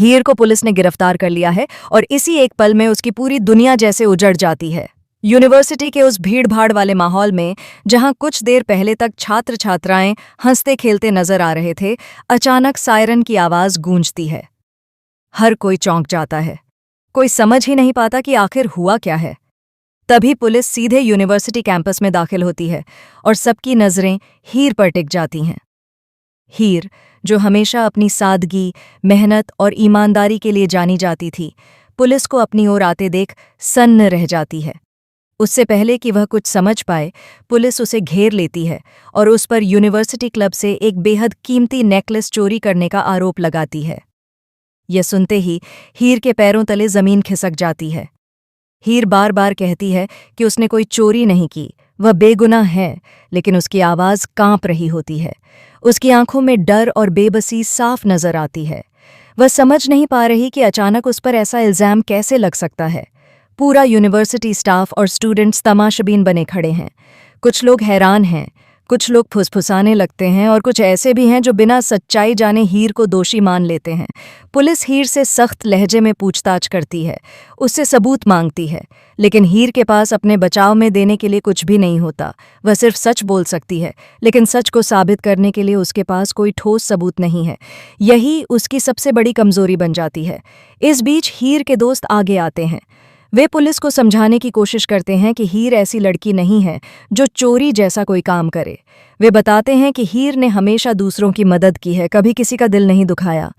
हीर को पुलिस ने गिरफ्तार कर लिया है और इसी एक पल में उसकी पूरी दुनिया जैसे उजड़ जाती है। यूनिवर्सिटी के उस भीड़-भाड़ वाले माहौल में, जहां कुछ देर पहले तक छात्र छात्राएं हंसते खेलते नजर आ रहे थे, अचानक सायरन की आवाज गूंजती है। हर कोई चौंक जाता है। कोई समझ ही नहीं पाता कि आखिर हुआ क्या है। तभी पुलिस सीधे यूनिवर्सिटी कैंपस में दाखिल होती है और सबकी नजरें हीर पर टिक जाती हैं। हीर, जो हमेशा अपनी सादगी, मेहनत और ईमानदारी के लिए जानी जाती थी, पुलिस को अपनी ओर आते देख सन्न रह जाती है। उससे पहले कि वह कुछ समझ पाए, पुलिस उसे घेर लेती है और उस पर यूनिवर्सिटी क्लब से एक बेहद कीमती नेकलेस चोरी करने का आरोप लगाती है। यह सुनते ही हीर के पैरों तले जमीन खिसक जाती है। हीर बार बार कहती है कि उसने कोई चोरी नहीं की, वह बेगुनाह है, लेकिन उसकी आवाज़ कांप रही होती है। उसकी आंखों में डर और बेबसी साफ नजर आती है। वह समझ नहीं पा रही कि अचानक उस पर ऐसा इल्ज़ाम कैसे लग सकता है। पूरा यूनिवर्सिटी स्टाफ और स्टूडेंट्स तमाशबीन बने खड़े हैं। कुछ लोग हैरान हैं, कुछ लोग फुसफुसाने लगते हैं और कुछ ऐसे भी हैं जो बिना सच्चाई जाने हीर को दोषी मान लेते हैं। पुलिस हीर से सख्त लहजे में पूछताछ करती है, उससे सबूत मांगती है, लेकिन हीर के पास अपने बचाव में देने के लिए कुछ भी नहीं होता। वह सिर्फ सच बोल सकती है, लेकिन सच को साबित करने के लिए उसके पास कोई ठोस सबूत नहीं है। यही उसकी सबसे बड़ी कमजोरी बन जाती है। इस बीच हीर के दोस्त आगे आते हैं। वे पुलिस को समझाने की कोशिश करते हैं कि हीर ऐसी लड़की नहीं है जो चोरी जैसा कोई काम करे। वे बताते हैं कि हीर ने हमेशा दूसरों की मदद की है, कभी किसी का दिल नहीं दुखाया।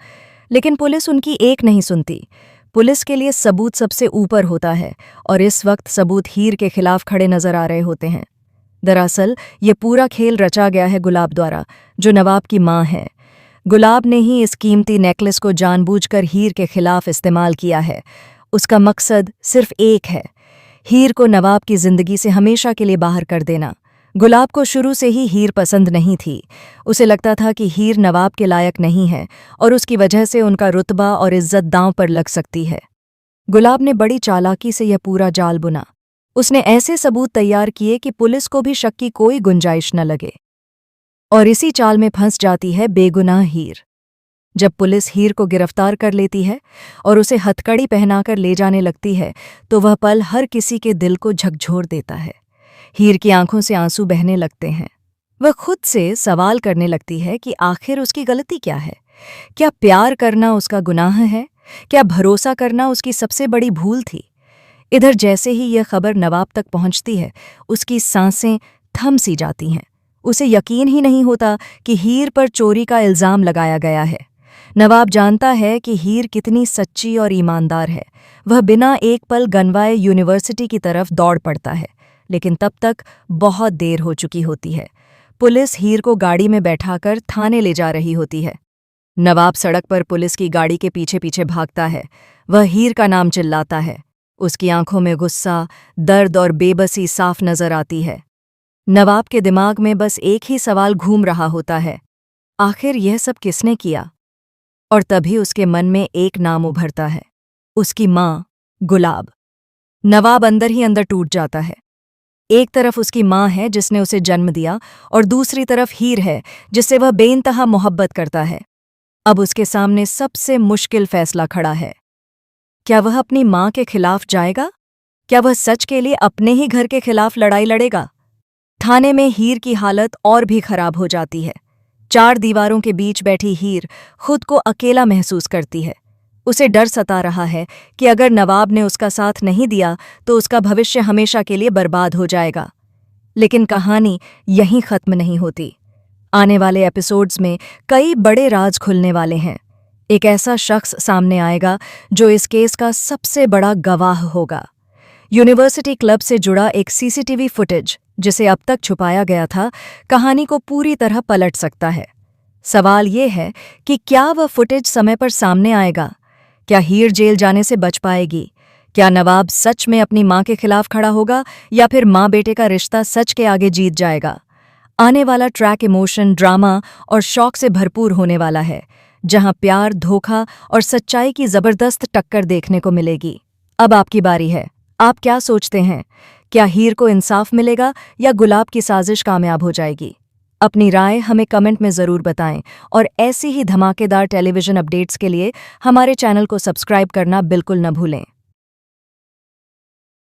लेकिन पुलिस उनकी एक नहीं सुनती। पुलिस के लिए सबूत सबसे ऊपर होता है और इस वक्त सबूत हीर के खिलाफ खड़े नजर आ रहे होते हैं। दरअसल ये पूरा खेल रचा गया है गुलाब द्वारा, जो नवाब की माँ है। गुलाब ने ही इस कीमती नेकलेस को जानबूझकर हीर के खिलाफ इस्तेमाल किया है। उसका मकसद सिर्फ एक है, हीर को नवाब की जिंदगी से हमेशा के लिए बाहर कर देना। गुलाब को शुरू से ही हीर पसंद नहीं थी। उसे लगता था कि हीर नवाब के लायक नहीं है और उसकी वजह से उनका रुतबा और इज्जत दांव पर लग सकती है। गुलाब ने बड़ी चालाकी से यह पूरा जाल बुना। उसने ऐसे सबूत तैयार किए कि पुलिस को भी शक की कोई गुंजाइश न लगे। और इसी चाल में फंस जाती है बेगुनाह हीर। जब पुलिस हीर को गिरफ्तार कर लेती है और उसे हथकड़ी पहनाकर ले जाने लगती है, तो वह पल हर किसी के दिल को झकझोर देता है। हीर की आंखों से आंसू बहने लगते हैं। वह खुद से सवाल करने लगती है कि आखिर उसकी गलती क्या है। क्या प्यार करना उसका गुनाह है? क्या भरोसा करना उसकी सबसे बड़ी भूल थी? इधर जैसे ही यह खबर नवाब तक पहुंचती है, उसकी सांसें थम सी जाती हैं। उसे यकीन ही नहीं होता कि हीर पर चोरी का इल्ज़ाम लगाया गया है। नवाब जानता है कि हीर कितनी सच्ची और ईमानदार है। वह बिना एक पल गनवाए यूनिवर्सिटी की तरफ दौड़ पड़ता है, लेकिन तब तक बहुत देर हो चुकी होती है। पुलिस हीर को गाड़ी में बैठाकर थाने ले जा रही होती है। नवाब सड़क पर पुलिस की गाड़ी के पीछे पीछे भागता है। वह हीर का नाम चिल्लाता है। उसकी आंखों में गुस्सा, दर्द और बेबसी साफ नजर आती है। नवाब के दिमाग में बस एक ही सवाल घूम रहा होता है, आखिर यह सब किसने किया? और तभी उसके मन में एक नाम उभरता है, उसकी माँ गुलाब। नवाब अंदर ही अंदर टूट जाता है। एक तरफ उसकी माँ है जिसने उसे जन्म दिया और दूसरी तरफ हीर है जिससे वह बेइंतहा मोहब्बत करता है। अब उसके सामने सबसे मुश्किल फैसला खड़ा है। क्या वह अपनी माँ के खिलाफ जाएगा? क्या वह सच के लिए अपने ही घर के खिलाफ लड़ाई लड़ेगा? थाने में हीर की हालत और भी खराब हो जाती है। 4 दीवारों के बीच बैठी हीर खुद को अकेला महसूस करती है। उसे डर सता रहा है कि अगर नवाब ने उसका साथ नहीं दिया तो उसका भविष्य हमेशा के लिए बर्बाद हो जाएगा। लेकिन कहानी यहीं खत्म नहीं होती। आने वाले एपिसोड्स में कई बड़े राज खुलने वाले हैं। एक ऐसा शख्स सामने आएगा जो इस केस का सबसे बड़ा गवाह होगा। यूनिवर्सिटी क्लब से जुड़ा एक सीसीटीवी फुटेज जिसे अब तक छुपाया गया था, कहानी को पूरी तरह पलट सकता है। सवाल ये है कि क्या वह फुटेज समय पर सामने आएगा? क्या हीर जेल जाने से बच पाएगी? क्या नवाब सच में अपनी माँ के खिलाफ खड़ा होगा या फिर माँ बेटे का रिश्ता सच के आगे जीत जाएगा? आने वाला ट्रैक इमोशन, ड्रामा और शौक से भरपूर होने वाला है, जहां प्यार, धोखा और सच्चाई की जबरदस्त टक्कर देखने को मिलेगी। अब आपकी बारी है। आप क्या सोचते हैं? क्या हीर को इंसाफ मिलेगा या गुलाब की साजिश कामयाब हो जाएगी? अपनी राय हमें कमेंट में ज़रूर बताएं और ऐसी ही धमाकेदार टेलीविज़न अपडेट्स के लिए हमारे चैनल को सब्सक्राइब करना बिल्कुल न भूलें।